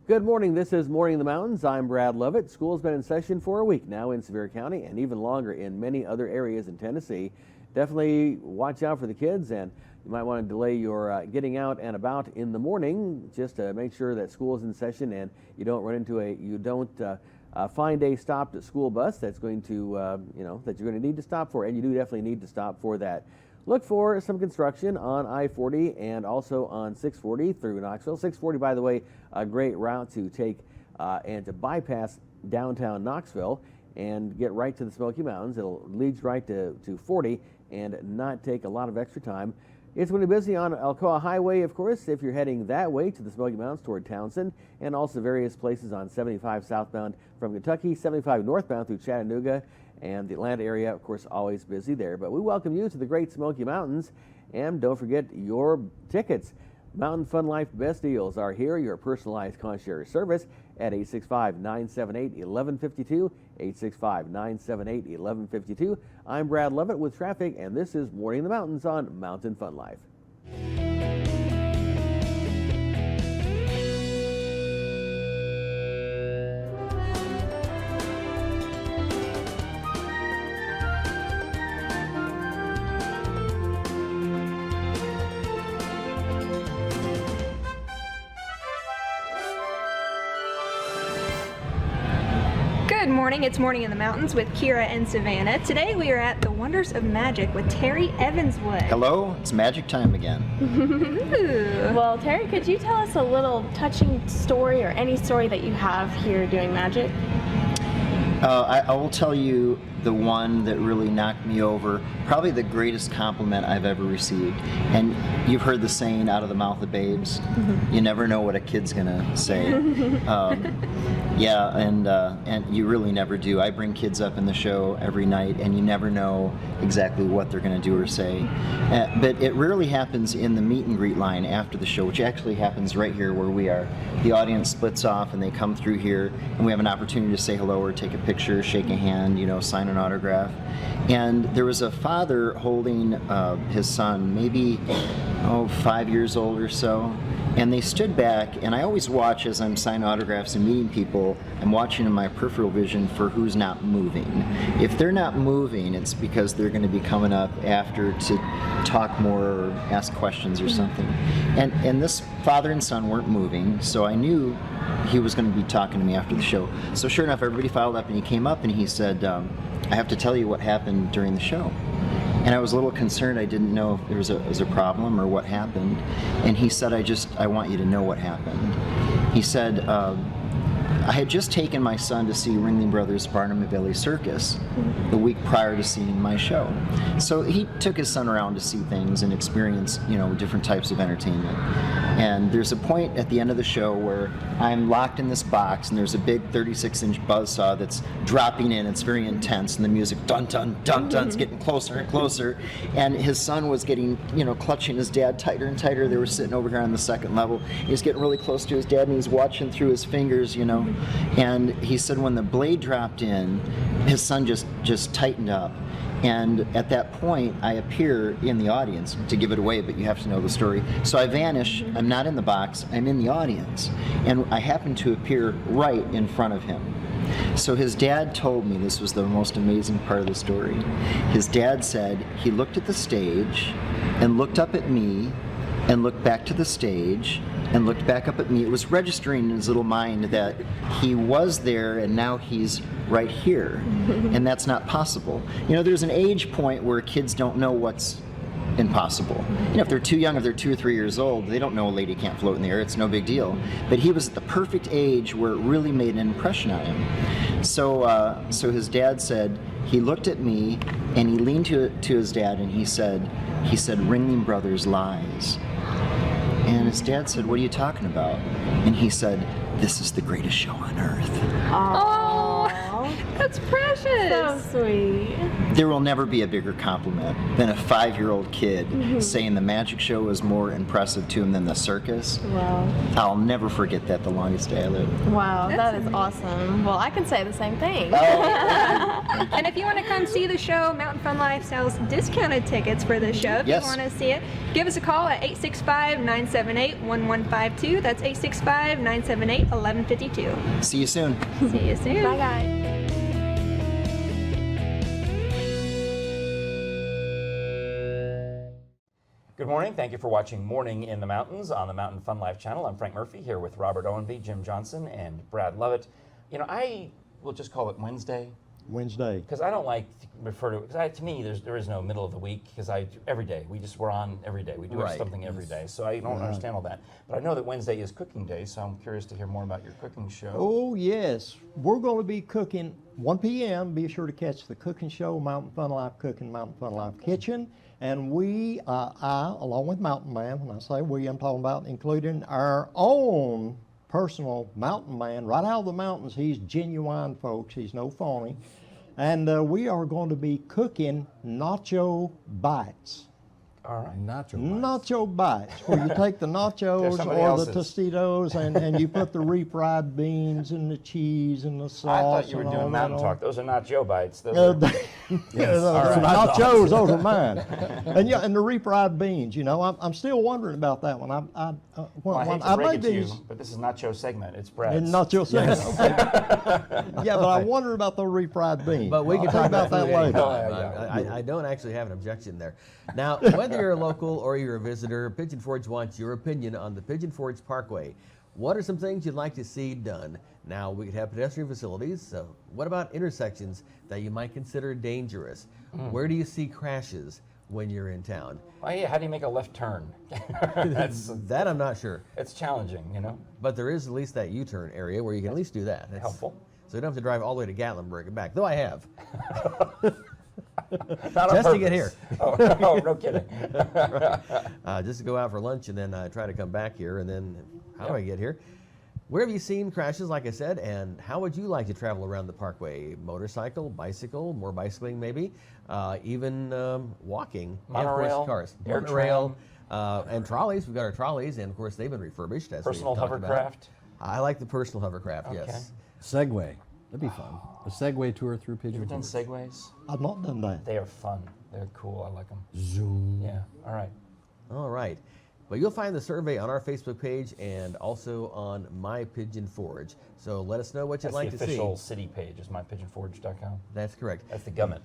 Good morning. This is Morning in the Mountains. I'm Brad Lovett. School's been in session for a week now in Sevier County and even longer in many other areas in Tennessee. Definitely watch out for the kids, and you might want to delay your getting out and about in the morning just to make sure that school is in session and you don't run into find a stopped school bus that's going to, that you're going to need to stop for, and you do definitely need to stop for that. Look for some construction on I-40 and also on 640 through Knoxville. 640, by the way, a great route to take and to bypass downtown Knoxville and get right to the Smoky Mountains. It'll lead right to 40 and not take a lot of extra time. It's going to be busy on Alcoa Highway, of course, if you're heading that way to the Smoky Mountains toward Townsend, and also various places on 75 southbound from Kentucky, 75 northbound through Chattanooga, and the Atlanta area, of course, always busy there. But we welcome you to the Great Smoky Mountains, and don't forget your tickets. Mountain Fun Life Best Deals are here, your personalized concierge service at 865-978-1152, 865-978-1152. I'm Brad Lovett with traffic, and this is Morning in the Mountains on Mountain Fun Life. Good morning, it's Morning in the Mountains with Kira and Savannah. Today we are at the Wonders of Magic with Terry Evanswood. Hello, it's magic time again. Well, Terry, could you tell us a little touching story or any story that you have here doing magic? I will tell you the one that really knocked me over, probably the greatest compliment I've ever received. And you've heard the saying, out of the mouth of babes. You never know what a kid's gonna say. And you really never do. I bring kids up in the show every night, and you never know exactly what they're gonna do or say. But it rarely happens in the meet and greet line after the show, which actually happens right here where we are. The audience splits off and they come through here, and we have an opportunity to say hello or take a picture, shake a hand, sign an autograph. And there was a father holding his son, maybe 5 years old or so, and they stood back, and I always watch as I'm signing autographs and meeting people. I'm watching in my peripheral vision for who's not moving. If they're not moving, it's because they're going to be coming up after to talk more or ask questions or something. And this father and son weren't moving, so I knew he was going to be talking to me after the show. So sure enough, everybody filed up, and he came up and he said, I have to tell you what happened during the show. And I was a little concerned. I didn't know if there was a problem or what happened. And he said, I want you to know what happened. He said, I had just taken my son to see Ringling Brothers' Barnum and Bailey Circus the week prior to seeing my show. So he took his son around to see things and experience, different types of entertainment. And there's a point at the end of the show where I'm locked in this box, and there's a big 36-inch buzzsaw that's dropping in. It's very intense, and the music, dun dun dun dun, is getting closer and closer. And his son was getting, clutching his dad tighter and tighter. They were sitting over here on the second level. He's getting really close to his dad, and he's watching through his fingers, And he said when the blade dropped in, his son just tightened up. And at that point, I appear in the audience to give it away, but you have to know the story. So I vanish. I'm not in the box. I'm in the audience. And I happen to appear right in front of him. So his dad told me, this was the most amazing part of the story. His dad said he looked at the stage and looked up at me and looked back to the stage and looked back up at me. It was registering in his little mind that he was there and now he's right here. And that's not possible. There's an age point where kids don't know what's impossible. If they're too young, if they're 2 or 3 years old, they don't know a lady can't float in the air. It's no big deal. But he was at the perfect age where it really made an impression on him. So his dad said, he looked at me and he leaned to his dad and he said, Ringling Brothers lies. And his dad said, what are you talking about? And he said, this is the greatest show on earth. Oh, that's precious. so sweet. There will never be a bigger compliment than a 5-year-old kid saying the magic show was more impressive to him than the circus. Wow. I'll never forget that the longest day I live. Wow, That's that is awesome. Well, I can say the same thing. And if you want to come see the show, Mountain Fun Life sells discounted tickets for the show. If Yes. you want to see it, give us a call at 865-978-1152. That's 865-978-1152. See you soon. See you soon. Bye, guys. Good morning. Thank you for watching Morning in the Mountains on the Mountain Fun Life channel. I'm Frank Murphy here with Robert Owenby, Jim Johnson, and Brad Lovett. You know, I will just call it Wednesday Wednesday. because I don't like to refer to it. Because to me, there is no middle of the week because every day we're on every day. We do Right. something every day, so I don't understand all that. But I know that Wednesday is cooking day, so I'm curious to hear more about your cooking show. Oh, yes. We're going to be cooking 1 p.m. Be sure to catch the cooking show, Mountain Fun Life Cooking, Mountain Fun Life Kitchen. And we, I, along with Mountain Man, when I say we, I'm talking about including our own personal mountain man, right out of the mountains. He's genuine, folks. He's no phony. And we are going to be cooking nacho bites. All right. Nacho bites, where you take the nachos somebody or the else's. Tostitos and you put the refried beans and the cheese and the sauce. I thought you were and all doing that Mountain on. Talk. Those are not Joe bites. Those Uh, are, those right. nachos, those are mine. And yeah, and the refried beans. You know, I'm still wondering about that one. well, I hate when to I break made it to you, these. but this is not Joe's segment. It's Brad's. And nacho sauce. Okay. Yeah, but I wondered about the refried beans. But we can I'll talk about that later. Yeah. I don't actually have an objection there. Now, whether you're a local or you're a visitor, Pigeon Forge wants your opinion on the Pigeon Forge Parkway. What are some things you'd like to see done? Now, we could have pedestrian facilities, so what about intersections that you might consider dangerous? Where do you see crashes when you're in town? Oh, yeah, how do you make a left turn? That's That I'm not sure. it's challenging, you know. But there is at least that U-turn area where you can at least do that. That's Helpful. So you don't have to drive all the way to Gatlinburg and back, though I have. Not on Just to get purpose. here. Oh, no, no kidding. Just to go out for lunch and then try to come back here. And then how do I get here? Where have you seen crashes, like I said, and how would you like to travel around the parkway? Motorcycle, bicycle, more bicycling maybe, even walking, and of Monorail, course cars, air monorail, and trolleys. We've got our trolleys, and of course they've been refurbished. As Personal we've talked about. hovercraft. I like the personal hovercraft. Okay. Yes. Segway. That'd be fun. A Segway tour through You Pigeon ever done Forge. segways? I've not done that. They are fun. They're cool. I like them. Zoom. Yeah. All right. All right. But you'll find the survey on our Facebook page and also on My Pigeon Forge. So let us know what you'd That's like the to official see. city page. Is mypigeonforge.com. That's correct. That's the gummit.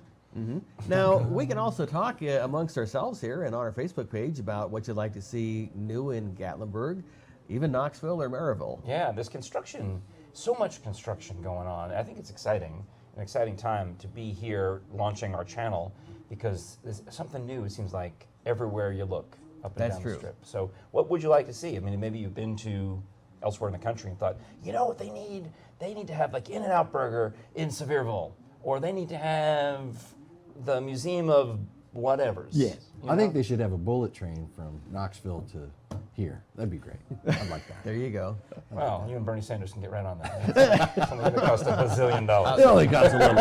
Now, we can also talk amongst ourselves here and on our Facebook page about what you'd like to see new in Gatlinburg, even Knoxville or Maryville. Yeah, there's construction. So much construction going on. I think it's exciting. An exciting time to be here launching our channel because there's something new. It seems like everywhere you look up and That's down true. the strip. So, what would you like to see? I mean, maybe you've been to elsewhere in the country and thought, you know what they need? They need to have like In-N-Out Burger in Sevierville, or they need to have the Museum of whatever's. Yes. You I think know? they should have a bullet train from Knoxville to here. That'd be great. I'd like that. There you go. Well, you and Bernie Sanders can get right on that. Something that costs $1 bazillion. It only costs a little.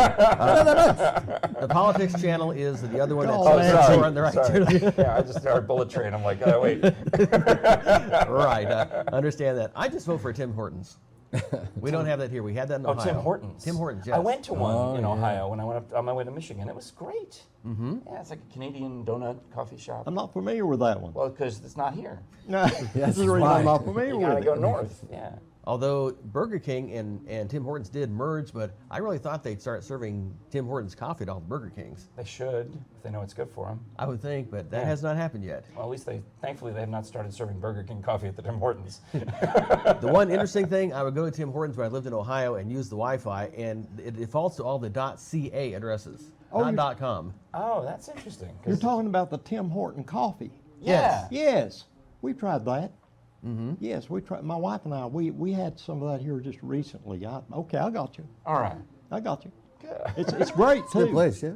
The Politics channel is the other one that's Oh, sorry. on the right. Sorry. Yeah, I just heard bullet train. I'm like, oh, wait. Right. Understand that. I just vote for Tim Hortons. We don't have that here. We had that in Oh, Ohio. Tim Hortons. Tim Hortons, yes. I went to one Oh, in yeah. Ohio when I went up on my way to Michigan. It was great. Mm-hmm. Yeah, it's like a Canadian donut coffee shop. I'm not familiar with that one. Well, because it's not here. This is the reason why. I'm not familiar You with gotta it. go north. Yeah. Although Burger King and Tim Hortons did merge, but I really thought they'd start serving Tim Hortons coffee to all the Burger Kings. They should, if they know it's good for them. I would think, but that Yeah. has not happened yet. Well, at least thankfully, they have not started serving Burger King coffee at the Tim Hortons. The one interesting thing, I would go to Tim Hortons when I lived in Ohio and use the Wi-Fi, and it defaults to all the .ca addresses, Oh, not .com. Oh, that's interesting. 'cause- You're talking about the Tim Horton coffee. Yeah. Yes, we tried that. Yes, we tried. My wife and I, we had some of that here just recently. Okay, I got you. All right. I got you. Good. It's great too. Good place, yeah.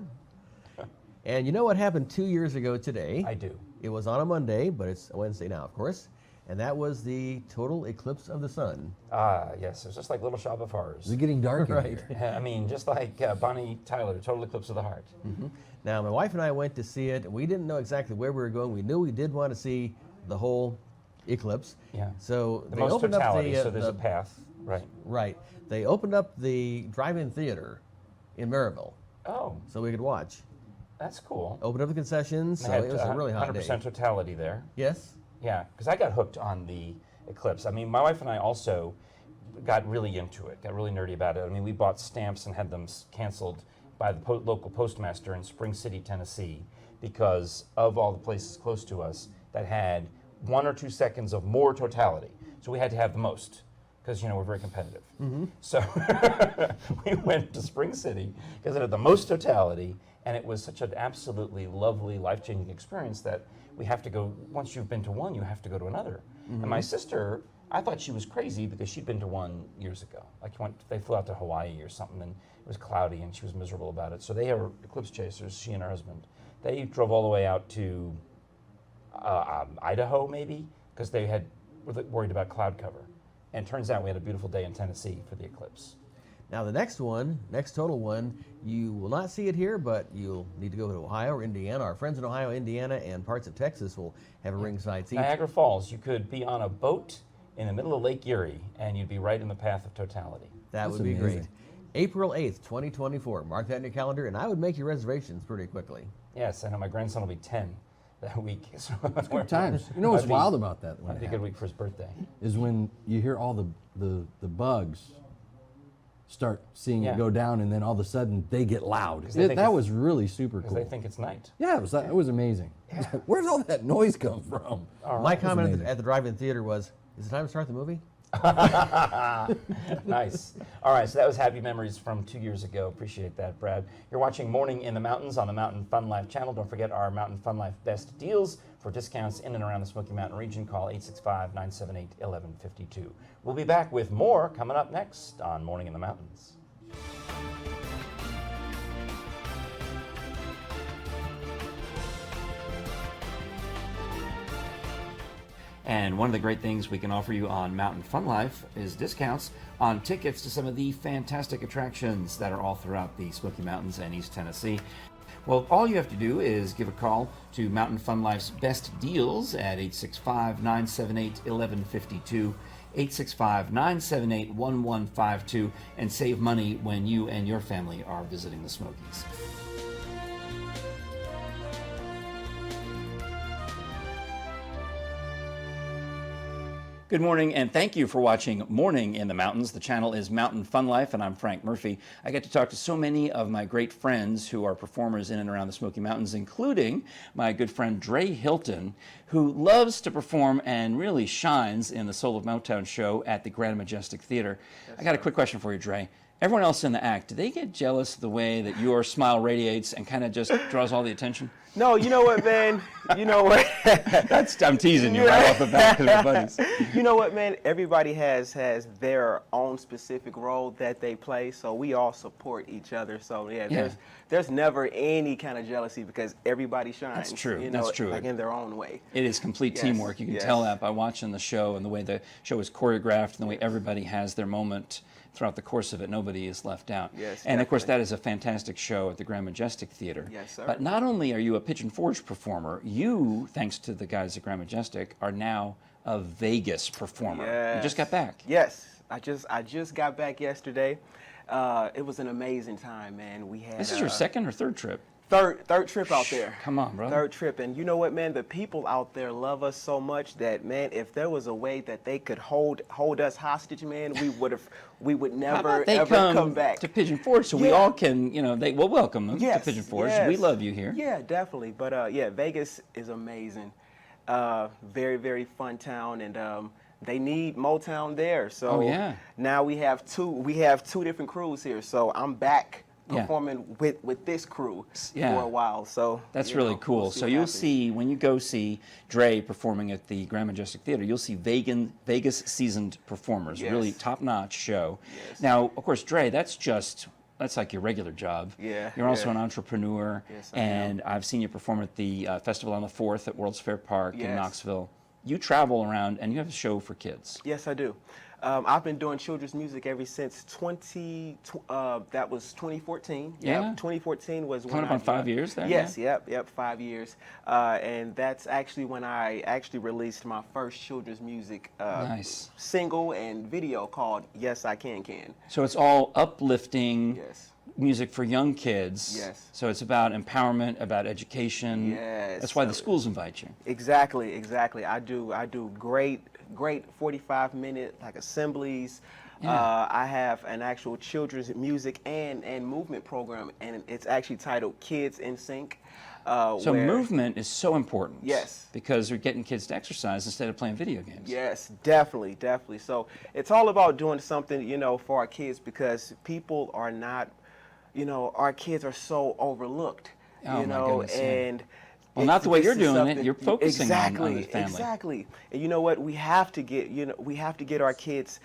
And you know what happened 2 years ago today? I do. It was on a Monday, but it's a Wednesday now, of course. and that was the total eclipse of the sun. Ah, yes, it's just like Little Shop of Is Horrors. it getting dark in Right. here? I mean, just like Bonnie Tyler, Total Eclipse of the Heart. Now, my wife and I went to see it. We didn't know exactly where we were going. We knew we did want to see the whole eclipse. Yeah. So The they most opened totality, up so there's a path, right? right. They opened up the drive-in theater in Maryville, Oh, so we could watch. that's cool. Opened up the concessions, so They had it was a really hot 100% day. totality there. Yes. Yeah, because I got hooked on the eclipse. I mean, my wife and I also got really into it, got really nerdy about it. I mean, we bought stamps and had them canceled by the local postmaster in Spring City, Tennessee, because of all the places close to us that had 1 or 2 seconds of more totality. So we had to have the most, because we're very competitive. So we went to Spring City because it had the most totality, and it was such an absolutely lovely, life-changing experience that we have to go. Once you've been to one, you have to go to another. And my sister, I thought she was crazy because she'd been to one years ago. Like they flew out to Hawaii or something, and it was cloudy, and she was miserable about it. So they are eclipse chasers. She and her husband. They drove all the way out to Idaho, maybe, because they were worried about cloud cover. And turns out we had a beautiful day in Tennessee for the eclipse. Now the next total one, you will not see it here, but you'll need to go to Ohio or Indiana. Our friends in Ohio, Indiana, and parts of Texas will have a ringside seat. Niagara Falls, you could be on a boat in the middle of Lake Erie, and you'd be right in the path of totality. That That's would be amazing. great. April 8th, 2024. Mark that in your calendar, and I would make your reservations pretty quickly. Yes, I know my grandson will be 10 that week. So Good times. You know what's wild about that? When Might it be a good week for his birthday. is when you hear all the bugs start seeing Yeah. it go down, and then all of a sudden they get loud. 'Cause they think That it's- was really super Because cool. they think it's night. Yeah, it was amazing. I was like, where's all that noise come from? My comment amazing. at the drive-in theater was, is it time to start the movie? Nice. All right, so that was Happy Memories from 2 years ago. Appreciate that, Brad. You're watching Morning in the Mountains on the Mountain Fun Life channel. Don't forget our Mountain Fun Life best deals. For discounts in and around the Smoky Mountain region, call 865-978-1152. We'll be back with more coming up next on Morning in the Mountains. And one of the great things we can offer you on Mountain Fun Life is discounts on tickets to some of the fantastic attractions that are all throughout the Smoky Mountains and East Tennessee. Well, all you have to do is give a call to Mountain Fun Life's best deals at 865-978-1152, 865-978-1152, and save money when you and your family are visiting the Smokies. Good morning, and thank you for watching Morning in the Mountains. The channel is Mountain Fun Life, and I'm Frank Murphy. I get to talk to so many of my great friends who are performers in and around the Smoky Mountains, including my good friend Dre Hilton, who loves to perform and really shines in the Soul of Motown show at the Grand Majestic Theater. I got a quick question for you, Dre. Everyone else in the act, do they get jealous of the way that your smile radiates and kind of just draws all the attention? No, you know what, man? You know what? I'm teasing you right off the bat because we're buddies. You know what, man? Everybody has their own specific role that they play, so we all support each other. So Yeah. there's never any kind of jealousy because everybody shines. That's true. You know, That's true. like in their own way. It is complete Yes, teamwork. You can yes. tell that by watching the show and the way the show is choreographed and the way everybody has their moment throughout the course of it. Nobody is left out. Yes, and of course, definitely. that is a fantastic show at the Grand Majestic Theater. Yes, sir. But not only are you a Pigeon Forge performer, you, thanks to the guys at Grand Majestic, are now a Vegas performer. You just got back. Yes, I just got back yesterday. It was an amazing time, man. We had This is your second or third trip? third trip out there. Come on, brother. Third trip, and you know what, man? The people out there love us so much that, man, if there was a way that they could hold us hostage, man, we would How never about they ever come back. to Pigeon Forge so we Yeah. all can, we'll welcome them Yes, to Pigeon Forge. yes. We love you here. Yeah, definitely. But yeah, Vegas is amazing. Very, very fun town, and they need Motown there. So Oh, yeah. now we have two different crews here. So I'm back Yeah. performing with this crew Yeah. for a while. So That's you really know, cool. we'll see So what you'll happens. see, when you go see Dre performing at the Grand Majestic Theater, you'll see Vegas seasoned performers, Yes. really top-notch show. Yes. Now, of course, Dre, that's like your regular job. Yeah, You're also yeah. an entrepreneur, Yes, I and I've seen you perform at the Festival on the 4th at World's Fair Park in Yes. Knoxville. you travel around and you have a show for kids. Yes, I do. I've been doing children's music ever since that was 2014. Yeah. Yep, 2014 was when Coming up on 5 years there? Yes, yeah? yep, 5 years. And that's actually when I actually released my first children's music Nice. single and video called Yes I Can. So it's all uplifting Yes. music for young kids. Yes. So it's about empowerment, about education. Yes. That's why the schools invite you. Exactly. I do great 45-minute like assemblies. Yeah. I have an actual children's music and movement program, and it's actually titled Kids in Sync. So where- movement is so important. Yes. Because you're getting kids to exercise instead of playing video games. Yes, definitely. So it's all about doing something, for our kids, because people are not, our kids are so overlooked, Oh, my goodness, yeah. and Well, not the way this you're is doing it. something- You're focusing on the family. Exactly. And you know what? We have to get our kids,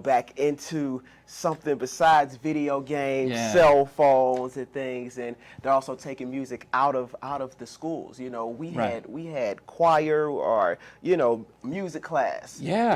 back into something besides video games, Yeah. cell phones, and things. And they're also taking music out of the schools. We Right. had choir or music class. Yeah.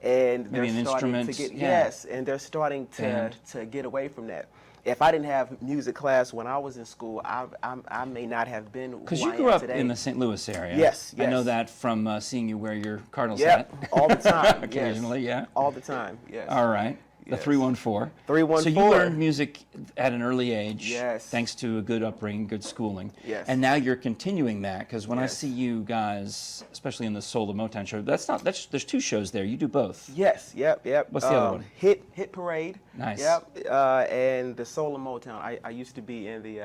And they're Maybe an starting instrument, to get yeah. yes, and they're starting Band. to get away from that. If I didn't have music class when I was in school, I may not have been who Because I you am grew up today. in the St. Louis area. Yes, I know yes. that from seeing you wear your Cardinals Yep, hat. all the time. Occasionally, yes. yeah. All the time. Yes. All right. The Yes. 314. 314. So you learned music at an early age. Yes. Thanks to a good upbringing, good schooling. Yes. And now you're continuing that because when I Yes. see you guys, especially in the Soul of Motown show, there's two shows there. You do both. Yes. Yep. What's the other one? Hit Parade. Nice. Yep. And the Soul of Motown. I used to be in the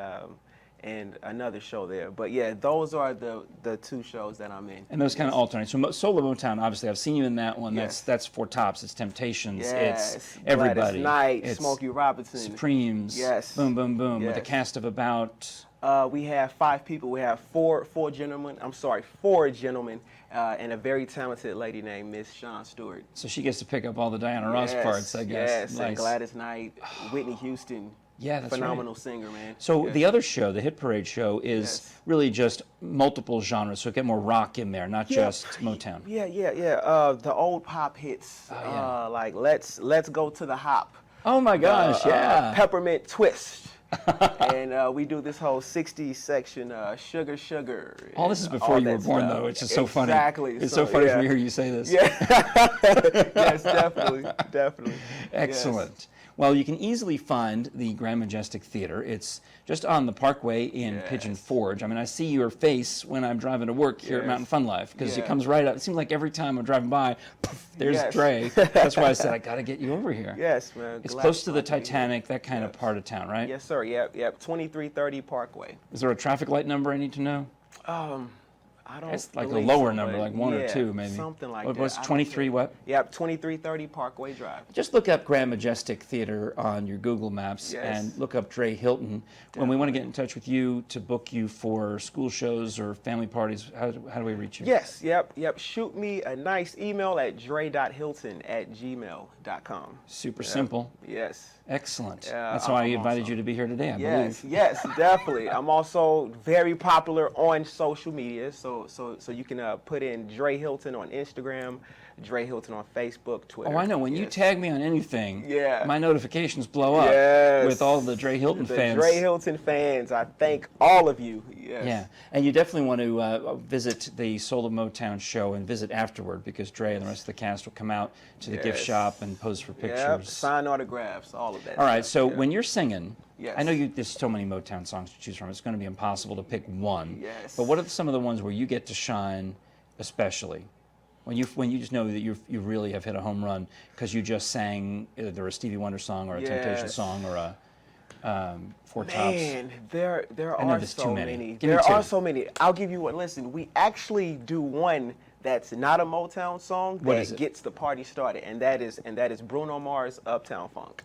and another show there, but yeah, those are the two shows that I'm in. And those kind of alternate. So Soul of Motown, obviously, I've seen you in that one. Yes. That's Four Tops. It's Temptations. Yes. It's everybody. Gladys Knight, It's Smokey Robinson. Supremes. Yes. Boom, boom, boom. With a Yes. cast of about. We have 5 people. We have four gentlemen. And a very talented lady named Miss Shawn Stewart. So she gets to pick up all the Diana Ross parts, I guess. Yes, and Nice. Gladys Knight, Whitney Houston. Yeah, that's right. phenomenal singer, man. So Yes. the other show, the Hit Parade show, is Yes. really just multiple genres. So get more rock in there, not Yeah. just Motown. Yeah. The old pop hits, yeah. like Let's Go to the Hop. Oh my gosh, yeah. Peppermint Twist. And we do this whole 60s section, Sugar. All this is and before all you were that born, stuff. though, which is so funny. Exactly. It's so funny yeah. to hear you say this. Yeah. Yes, definitely. Excellent. Yes. Well, you can easily find the Grand Majestic Theater. It's just on the Parkway in Yes. Pigeon Forge. I mean, I see your face when I'm driving to work here at Yes. Mountain Fun Life because it Yeah. comes right up. It seems like every time I'm driving by, poof, there's Yes. Dre. That's why I said I got to get you over here. Yes, man. It's Glad- close to the glad be here. Titanic, that kind of Yes. part of town, right? Yes, sir. Yep. 2330 Parkway. Is there a traffic light number I need to know? I don't. It's like a believe lower so, number, but like 1 or yeah, 2 maybe. Something like What that. was I don't 23 know. what? Yep, 2330 Parkway Drive. Just look up Grand Majestic Theater on your Google Maps Yes. and look up Dre Hilton. When we want to get in touch with you to book you for school shows or family parties, how do we reach you? Yes, yep. Shoot me a nice email at dre.hilton@gmail.com. Super simple. Yes. Excellent. Yeah, That's why I I'm invited also- you to be here today, I Yes, believe. yes, definitely. I'm also very popular on social media, so you can put in Dre Hilton on Instagram, Dre Hilton on Facebook, Twitter. Oh, I know. When you Yes. tag me on anything, Yeah. my notifications blow up Yes. with all the Dre Hilton the fans. Dre Hilton fans, I thank all of you. Yes. Yeah, and you definitely want to visit the Soul of Motown show and visit afterward because Dre and the rest of the cast will come out to the gift Yes. shop and pose for Yep, pictures. sign autographs, all of that. All right, stuff, so yeah. when you're singing, Yes. I know there's so many Motown songs to choose from. It's going to be impossible to pick one. Yes. But what are some of the ones where you get to shine, especially when you just know that you really have hit a home run because you just sang either a Stevie Wonder song or a Temptation Yes. song or a Four Tops. Man, there I know are there's so too many. many. Give me There two. are so many. I'll give you one. Listen, we actually do one that's not a Motown song What that is it? gets the party started, and that is Bruno Mars' Uptown Funk.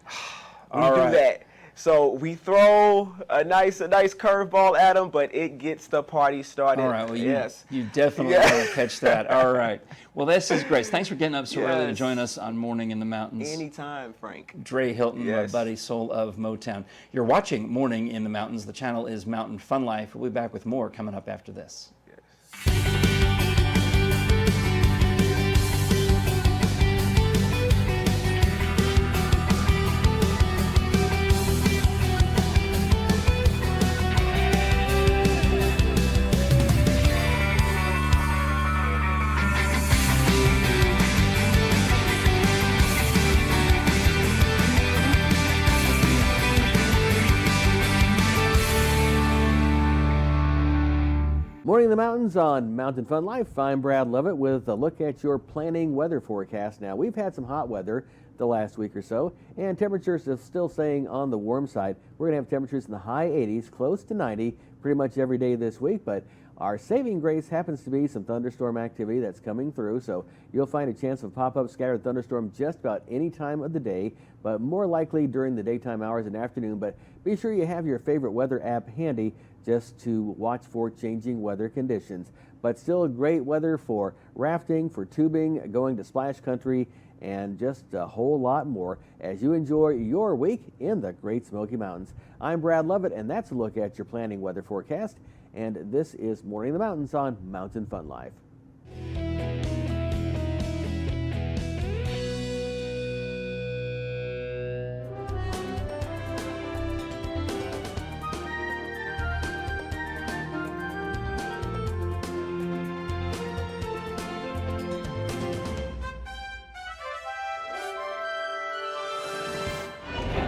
We All do right. that. So we throw a nice curveball at them, but it gets the party started. All right, well, yes. you definitely Yeah. want to catch that. All right. Well, this is great. Thanks for getting up so early to Yes. join us on Morning in the Mountains. Anytime, Frank. Dre Hilton, my Yes. buddy, Soul of Motown. You're watching Morning in the Mountains. The channel is Mountain Fun Life. We'll be back with more coming up after this. Yes. Morning in the Mountains on Mountain Fun Life. I'm Brad Lovett with a look at your planning weather forecast. Now, we've had some hot weather the last week or so, and temperatures are still staying on the warm side. We're going to have temperatures in the high 80s, close to 90, pretty much every day this week, but our saving grace happens to be some thunderstorm activity that's coming through, so you'll find a chance of pop-up scattered thunderstorm just about any time of the day, but more likely during the daytime hours and afternoon. But be sure you have your favorite weather app handy just to watch for changing weather conditions. But still great weather for rafting, for tubing, going to splash country, and just a whole lot more as you enjoy your week in the Great Smoky Mountains. I'm Brad Lovett, and that's a look at your planning weather forecast. And this is Morning in the Mountains on Mountain Fun Life.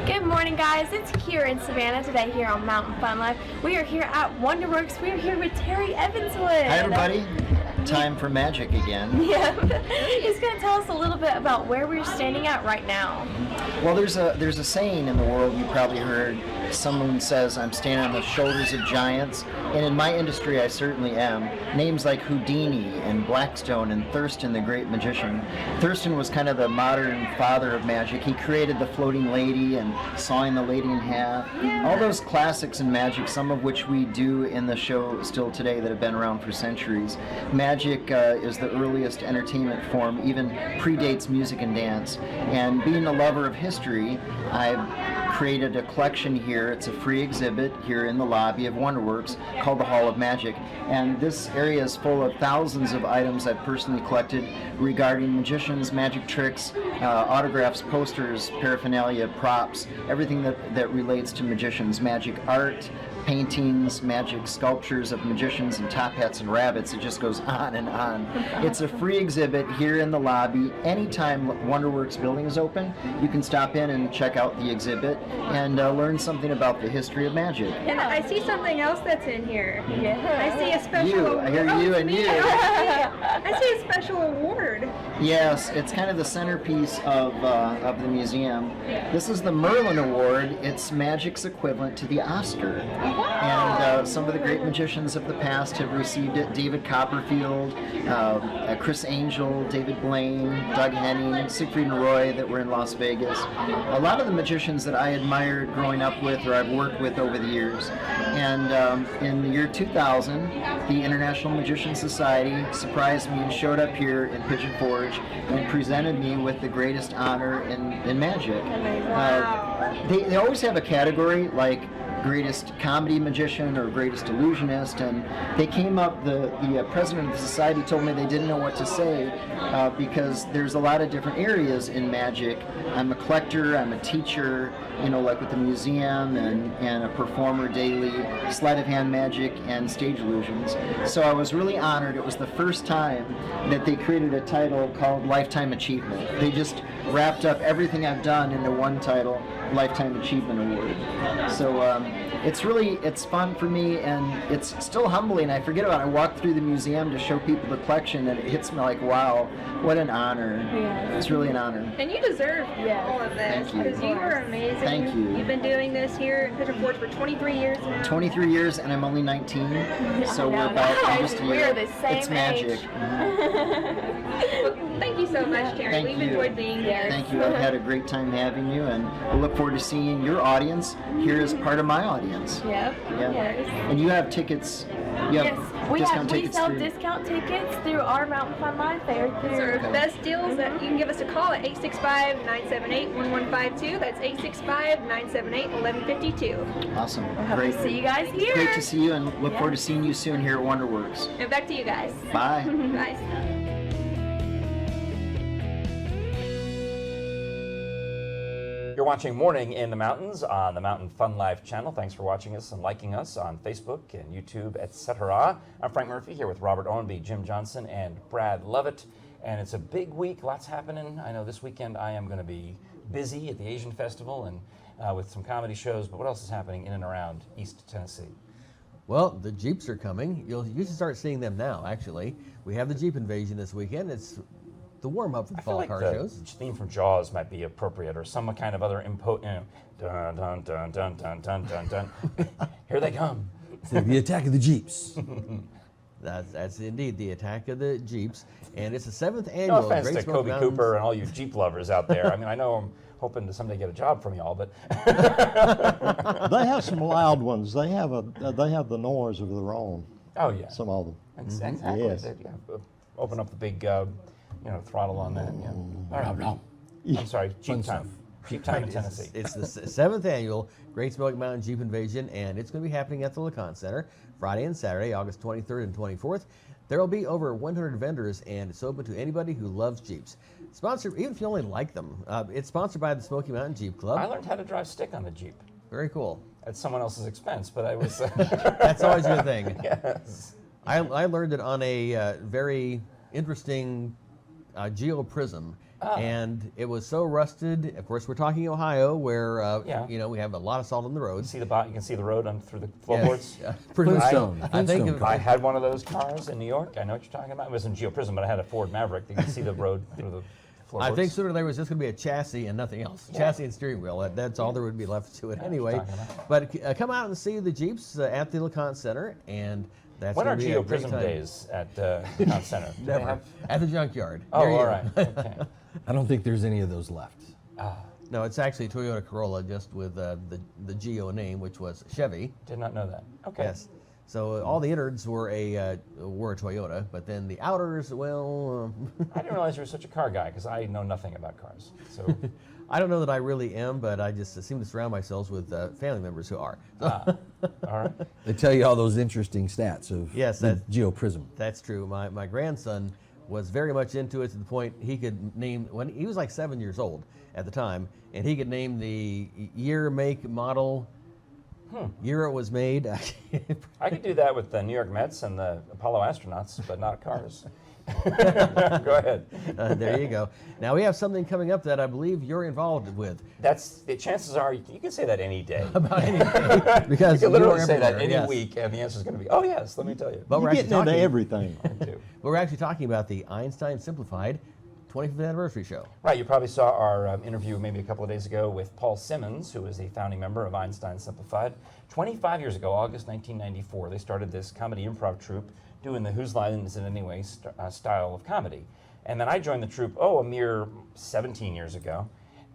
Good morning, guys. It's Kira in Savannah today here on Mountain Fun Life. We are here at Wonderworks. We are here with Terry Evanswood. Hi, everybody. Time for magic again. Yeah. He's going to tell us a little bit about where we're standing at right now. Well, there's a saying in the world you probably heard. Someone says, I'm standing on the shoulders of giants. And in my industry, I certainly am. Names like Houdini and Blackstone and Thurston, the great magician. Thurston was kind of the modern father of magic. He created the floating lady and sawing the lady in half. Yeah. All those classics in magic, some of which we do in the show still today that have been around for centuries. Magic is the earliest entertainment form, even predates music and dance. And being a lover of history, I've created a collection here. It's a free exhibit here in the lobby of Wonderworks called the Hall of Magic. And this area is full of thousands of items I've personally collected regarding magicians, magic tricks, autographs, posters, paraphernalia, props, everything that relates to magicians, magic art, paintings, magic sculptures of magicians and top hats and rabbits. It just goes on and on. It's a free exhibit here in the lobby. Anytime Wonderworks building is open, you can stop in and check out the exhibit and learn something about the history of magic. And I see something else that's in here. Yeah. I see a special I hear you and you. I see a special award. Yes, it's kind of the centerpiece of the museum. This is the Merlin Award. It's magic's equivalent to the Oscar. And some of the great magicians of the past have received it. David Copperfield, Chris Angel, David Blaine, Doug Henning, Siegfried and Roy that were in Las Vegas. A lot of the magicians that I admired growing up with or I've worked with over the years. And in the year 2000, the International Magician Society surprised me and showed up here in Pigeon Forge and presented me with the greatest honor in magic. They always have a category like greatest comedy magician or greatest illusionist, and they came up, the president of the society told me they didn't know what to say because there's a lot of different areas in magic. I'm a collector, I'm a teacher, like with the museum, and a performer daily, sleight of hand magic, and stage illusions. So I was really honored. It was the first time that they created a title called Lifetime Achievement. They just wrapped up everything I've done into one title, Lifetime Achievement Award. So it's fun for me, and it's still humbling. I forget about it. I walk through the museum to show people the collection, and it hits me like, wow, what an honor. Yeah. It's really an honor. And you deserve all of this. Thank you. Because you are amazing. Thank you. You've been doing this here in Pigeon Forge for 23 years now. 23 years, and I'm only 19, so we're about almost a year. We're the same It's magic. age. Well, thank you so much, Terry. Thank We've you. enjoyed being here. Thank you. I've had a great time having you, and I look forward to seeing your audience here as part of my audience. Yep. Yeah. Yes. And you have tickets. You have We tickets sell through. discount tickets through our Mountain Fun Life. They're These are through. best deals that you can give us a call at 865-978-1152. That's 865-978-1152. Awesome. Hope Great. to see you guys here. Great to see you, and look forward to seeing you soon here at Wonderworks. And back to you guys. Bye. Bye. You're watching Morning in the Mountains on the Mountain Fun Life channel. Thanks for watching us and liking us on Facebook and YouTube, etc. I'm Frank Murphy here with Robert Owenby, Jim Johnson, and Brad Lovett. And it's a big week, lots happening. I know this weekend I am going to be busy at the Asian Festival and with some comedy shows, but what else is happening in and around East Tennessee? Well, the Jeeps are coming. You should start seeing them now, actually. We have the Jeep invasion this weekend. It's the warm-up for the I feel fall like car the shows. theme from Jaws might be appropriate, or some kind of other dun dun dun dun dun dun dun dun. Here they come. It's like the attack of the Jeeps. That's indeed the attack of the Jeeps, and it's the 7th No annual offense Great to Smoky Kobe Mountains. Cooper and all you Jeep lovers out there. I mean, I know I'm hoping to someday get a job from y'all, but They have some loud ones. They have the noise of their own. oh yeah, Some of them. exactly. Yes. Yeah, open up the big, throttle on that. Yeah. All right. I'm sorry, Jeep time. Jeep time in Tennessee. It's the 7th annual Great Smoky Mountain Jeep Invasion, and it's going to be happening at the LeConte Center Friday and Saturday, August 23rd and 24th. There will be over 100 vendors, and it's open to anybody who loves Jeeps. Sponsored, even if you only like them, it's sponsored by the Smoky Mountain Jeep Club. I learned how to drive stick on the Jeep Very cool. at someone else's expense, but I was. That's always a good thing. Yes. I learned it on a very interesting Geo Prism, and it was so rusted. Of course, we're talking Ohio, where Yeah. we have a lot of salt on the You roads. see you can see the road through the floorboards. Pretty much. Flintstone. I think Flintstone of, I had one of those cars in New York. I know what you're talking about. It wasn't Geo Prism, but I had a Ford Maverick. You can see the road through the floorboards. I think sooner or later it was just going to be a chassis and nothing else. Chassis and steering wheel. That's all there would be left to it anyway. talking about. But come out and see the Jeeps at the LeConte Center, and that's When are going to be Geo a great Prism time. days at Town Center? Do they Never. have- At the junkyard. Oh, Near you. all right. Okay. I don't think there's any of those left. No, it's actually Toyota Corolla, just with the Geo name, which was Chevy. Did not know that. Okay. Yes. So all the innards were a Toyota, but then the outers, well, I didn't realize you were such a car guy because I know nothing about cars. So I don't know that I really am, but I just seem to surround myself with family members who are. all right. They tell you all those interesting stats of Yes, the that- Geoprism. That's true. My grandson was very much into it to the point he could name, when he was like 7 years old at the time, and he could name the year, make, model, year it was made. I could do that with the New York Mets and the Apollo astronauts, but not cars. Go ahead. There you go. Now we have something coming up that I believe you're involved with. The chances are you can say that any day. About anything, because You can literally you're say that everywhere, any yes. week, and the answer is going to be, oh yes, let me tell you. But You're we're actually getting into talking. everything. I do. We're actually talking about the Einstein Simplified 25th anniversary show. Right, you probably saw our interview maybe a couple of days ago with Paul Simmons, who is a founding member of Einstein Simplified. 25 years ago, August 1994, they started this comedy improv troupe doing the Whose Line Is It Anyway style of comedy. And then I joined the troupe, a mere 17 years ago.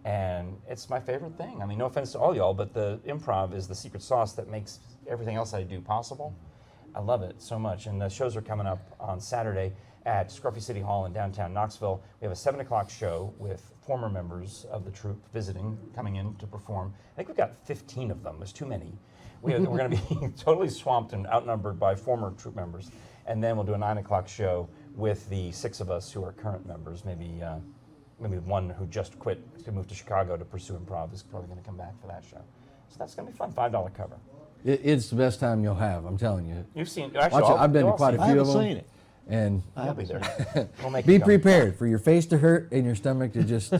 And it's my favorite thing. I mean, no offense to all y'all, but the improv is the secret sauce that makes everything else I do possible. I love it so much. And the shows are coming up on Saturday at Scruffy City Hall in downtown Knoxville. We have a 7 o'clock show with former members of the troupe visiting, coming in to perform. I think we've got 15 of them. There's too many. We're going to be totally swamped and outnumbered by former troupe members. And then we'll do a 9 o'clock show with the 6 of us who are current members. Maybe one who just quit to move to Chicago to pursue improv is probably going to come back for that show. So that's going to be fun. $5 cover. It's the best time you'll have, I'm telling you. You've seen actually. Watch it. I've been to you'll quite a see I few haven't of them. seen it. And You'll be there. We'll make be you come. prepared for your face to hurt and your stomach to just,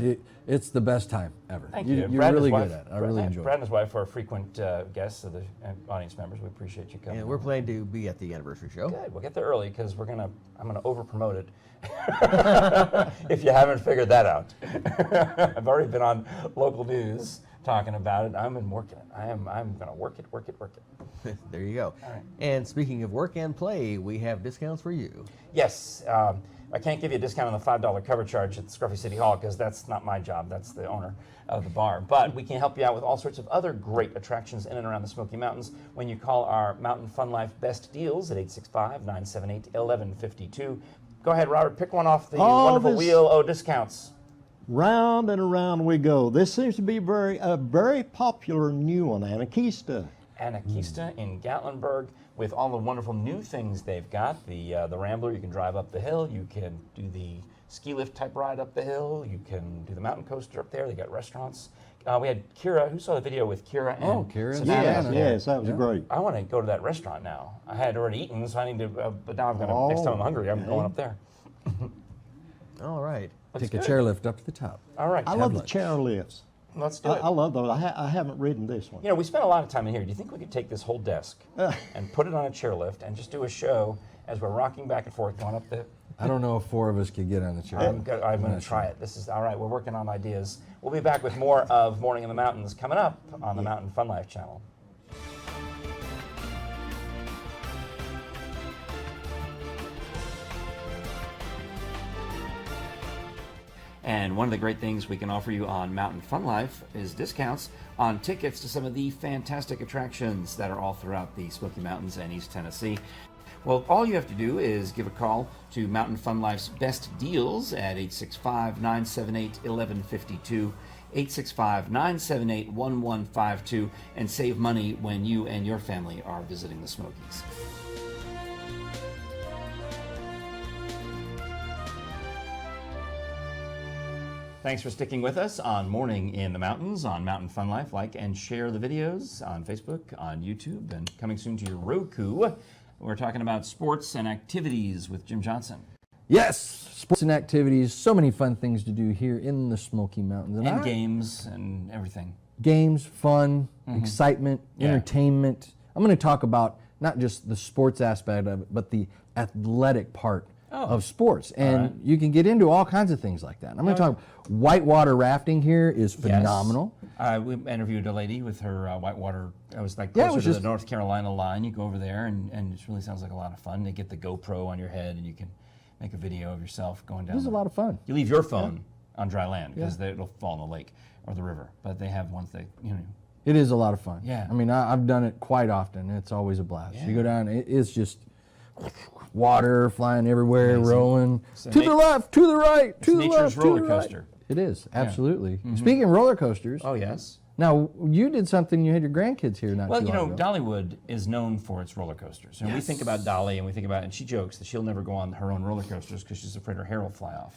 it's the best time ever. Thank you. You're Brad and really his good wife- at it. I really enjoy Brad it. and his wife are frequent guests of the audience members. We appreciate you coming. And we're planning to be at the anniversary show. Good. We'll get there early because I'm gonna over promote it. If you haven't figured that out, I've already been on local news talking about it. I'm working it. I'm gonna work it. There you go. All right. And speaking of work and play, we have discounts for you. Yes. I can't give you a discount on the $5 cover charge at Scruffy City Hall because that's not my job. That's the owner of the bar. But we can help you out with all sorts of other great attractions in and around the Smoky Mountains when you call our Mountain Fun Life Best Deals at 865-978-1152. Go ahead, Robert. Pick one off the wonderful this- wheel. Oh, discounts. Round and around we go. This seems to be a very popular new one, Anarchista. Anarchista in Gatlinburg with all the wonderful new things they've got. The Rambler, you can drive up the hill. You can do the ski lift type ride up the hill. You can do the mountain coaster up there. They got restaurants. We had Kira. Who saw the video with Kira and Kira and Savannah? Savannah. Yes, that was Yeah. great. I want to go to that restaurant now. I had already eaten, so I need to. But now I'm going to. Next time I'm hungry, I'm going up there. All right. Take a chairlift up to the top. All right. I love the lunch. chair lifts. Let's do it. I love those. I haven't ridden this one. You know, we spent a lot of time in here. Do you think we could take this whole desk and put it on a chairlift and just do a show as we're rocking back and forth going up the... I don't know if 4 of us could get on the chair. I'm going to try it. This is all right. We're working on ideas. We'll be back with more of Morning in the Mountains coming up on the Mountain Fun Life channel. And one of the great things we can offer you on Mountain Fun Life is discounts on tickets to some of the fantastic attractions that are all throughout the Smoky Mountains and East Tennessee. Well, all you have to do is give a call to Mountain Fun Life's Best Deals at 865-978-1152, 865-978-1152, and save money when you and your family are visiting the Smokies. Thanks for sticking with us on Morning in the Mountains on Mountain Fun Life. Like and share the videos on Facebook, on YouTube, and coming soon to your Roku. We're talking about sports and activities with Jim Johnson. Yes, sports and activities. So many fun things to do here in the Smoky Mountains. And games and everything. Games, fun, excitement, entertainment. I'm going to talk about not just the sports aspect of it, but the athletic part of sports. And you can get into all kinds of things like that. I'm going to talk whitewater rafting here is phenomenal. Yes. We interviewed a lady with her whitewater. I was like closer to the North Carolina line. You go over there and it really sounds like a lot of fun. They get the GoPro on your head and you can make a video of yourself going down. This is a lot of fun. You leave your phone on dry land because it'll fall in the lake or the river. But they have ones that, you know. It is a lot of fun. Yeah. I mean, I've done it quite often. It's always a blast. You go down, it's just water flying everywhere, rolling. To the left, to the right, to the left, nature's to roller the right. coaster. It is, absolutely. Speaking of roller coasters. Oh, yes. Now, you did something, you had your grandkids here not Well, too you long know, ago. Dollywood is known for its roller coasters. And we think about Dolly and we think about, and she jokes that she'll never go on her own roller coasters because she's afraid her hair will fly off.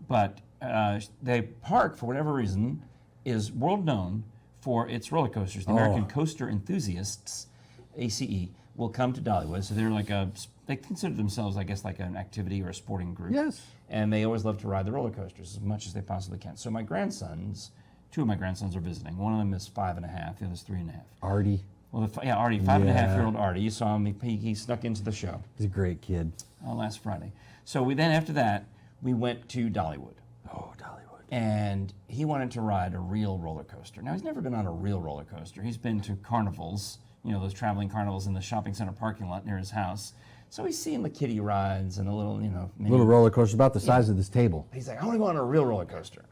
But the park, for whatever reason, is world known for its roller coasters. The American Coaster Enthusiasts, ACE, will come to Dollywood. So they're like they consider themselves, I guess, like an activity or a sporting group. Yes. And they always love to ride the roller coasters as much as they possibly can. So my grandsons, 2 of my grandsons are visiting. One of them is 5.5, the other's 3.5. Artie. Well, Artie, 5.5-year-old Artie. You saw him, he snuck into the show He's a great kid. last Friday. So we then, after that, we went to Dollywood. Oh, Dollywood. And he wanted to ride a real roller coaster. Now, he's never been on a real roller coaster. He's been to carnivals, you know, those traveling carnivals in the shopping center parking lot near his house. So he's seeing the kiddie rides and the little, you know, Little roller coaster about the size of this table. He's like, I want to go on a real roller coaster.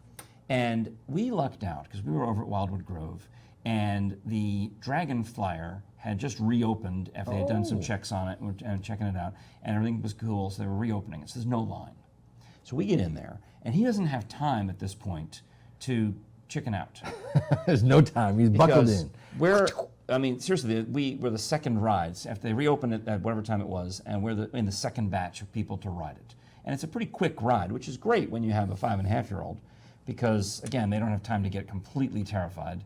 And we lucked out because we were over at Wildwood Grove and the Dragon Flyer had just reopened after they had done some checks on it and checking it out, and everything was cool, so they were reopening it. So there's no line. So we get in there, and he doesn't have time at this point to chicken out. There's no time. He's buckled Because in. I mean, seriously, we were the second rides after they reopened it at whatever time it was, and we're in the second batch of people to ride it. And it's a pretty quick ride, which is great when you have a 5.5-year-old, because again, they don't have time to get completely terrified.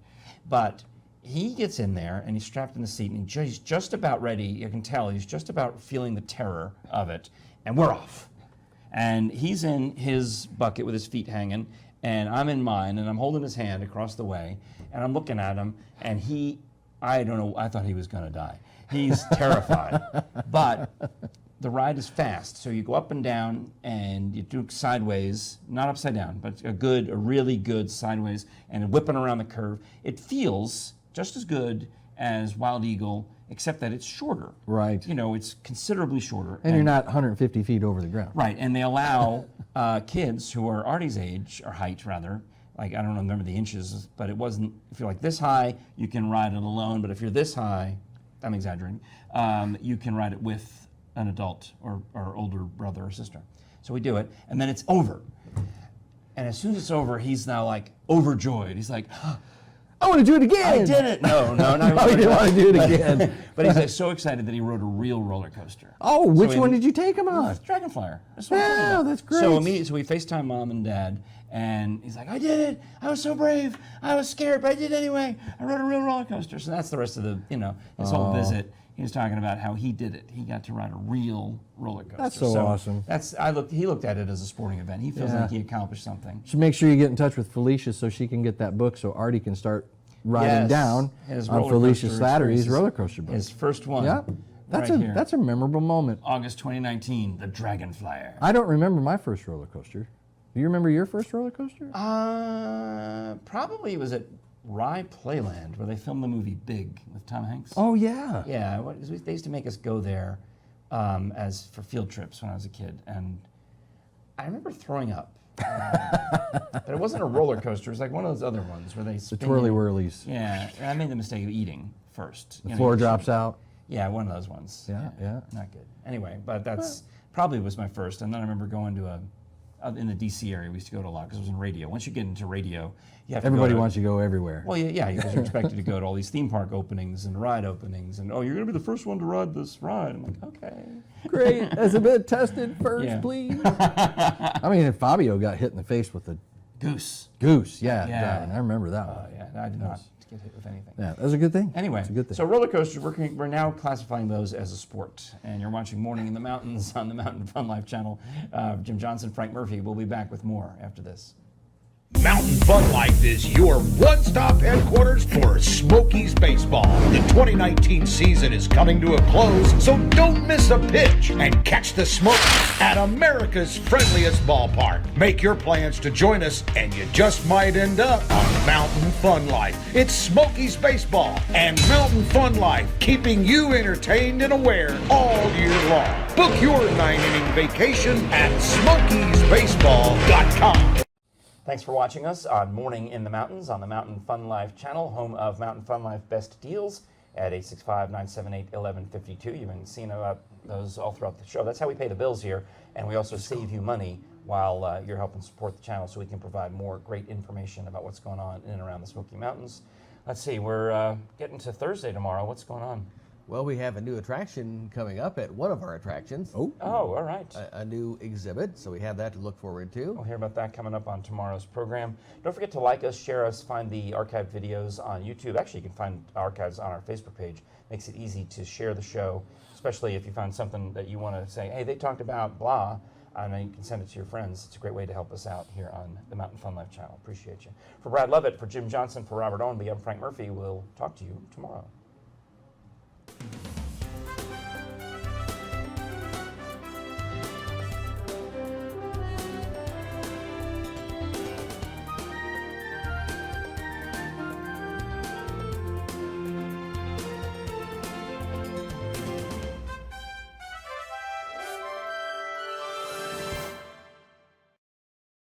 But he gets in there and he's strapped in the seat, and he's just about ready. You can tell he's just about feeling the terror of it, and we're off. And he's in his bucket with his feet hanging, and I'm in mine, and I'm holding his hand across the way, and I'm looking at him, and I don't know, I thought he was gonna die. He's terrified. But the ride is fast, so you go up and down, and you do sideways, not upside down, but a really good sideways, and whipping around the curve. It feels just as good as Wild Eagle, except that it's shorter. Right. You know, it's considerably shorter. And you're not 150 feet over the ground. Right, and they allow kids who are Artie's age, or height rather, like I don't remember the inches, but it wasn't, if you're like this high, you can ride it alone, but if you're this high, I'm exaggerating, you can ride it with an adult or older brother or sister. So we do it, and then it's over. And as soon as it's over, he's now like overjoyed. He's like, I want to do it again. I did it. No, not Oh, you didn't want to do it again. But he's like, so excited that he rode a real roller coaster. Oh, which So one did you take him on? Dragon Flyer. That's what I'm talking Yeah, about. that's great. So we FaceTime mom and dad, And he's like, I did it. I was so brave. I was scared, but I did it anyway. I rode a real roller coaster. So that's the rest of the, his whole visit. He was talking about how he did it. He got to ride a real roller coaster. That's so awesome. He looked at it as a sporting event. He feels like he accomplished something. So make sure you get in touch with Felicia so she can get that book so Artie can start riding down his on roller Felicia coaster Slattery's experiences. roller coaster book. His first one. Yeah. That's right here. that's a memorable moment. August 2019, the Dragon Flyer. I don't remember my first roller coaster. Do you remember your first roller coaster? Probably it was at Rye Playland where they filmed the movie Big with Tom Hanks. Oh yeah. Yeah, they used to make us go there as for field trips when I was a kid, and I remember throwing up. But it wasn't a roller coaster. It was like one of those other ones where they The spin twirly you. whirlies. Yeah, and I made the mistake of eating first. The floor drops out. Yeah, one of those ones. Yeah. Not good. Anyway, but that's probably was my first, and then I remember going to in the DC area, we used to go to a lot because it was in radio. Once you get into radio, you have to Everybody go to, wants you to go everywhere. Well, yeah, because you're expected to go to all these theme park openings and ride openings, and you're going to be the first one to ride this ride. I'm like, okay. Great. Has it been tested first, Yeah. please? I mean, Fabio got hit in the face with a Goose. goose. Yeah. Yeah. Driving. I remember that one. Yeah, I did not get hit with anything. Yeah, that was a good thing. Anyway, it's a good thing. so roller coasters, we're now classifying those as a sport. And you're watching Morning in the Mountains on the Mountain Fun Life channel. Jim Johnson, Frank Murphy. We'll be back with more after this. Mountain Fun Life is your one-stop headquarters for Smokies baseball. The 2019 season is coming to a close, so don't miss a pitch and catch the Smokies at America's friendliest ballpark. Make your plans to join us, and you just might end up on Mountain Fun Life. It's Smokies baseball and Mountain Fun Life, keeping you entertained and aware all year long. Book your 9-inning vacation at SmokiesBaseball.com. Thanks for watching us on Morning in the Mountains on the Mountain Fun Life channel, home of Mountain Fun Life Best Deals at 865-978-1152. You've been seeing about those all throughout the show. That's how we pay the bills here, and we also save you money while you're helping support the channel so we can provide more great information about what's going on in and around the Smoky Mountains. Let's see, we're getting to Thursday tomorrow. What's going on? Well, we have a new attraction coming up at one of our attractions. Oh, all right. A new exhibit, so we have that to look forward to. We'll hear about that coming up on tomorrow's program. Don't forget to like us, share us, find the archive videos on YouTube. Actually, you can find archives on our Facebook page. Makes it easy to share the show, especially if you find something that you want to say, hey, they talked about blah, and then you can send it to your friends. It's a great way to help us out here on the Mountain Fun Life channel. Appreciate you. For Brad Lovett, for Jim Johnson, for Robert Owenby, I'm Frank Murphy. We'll talk to you tomorrow.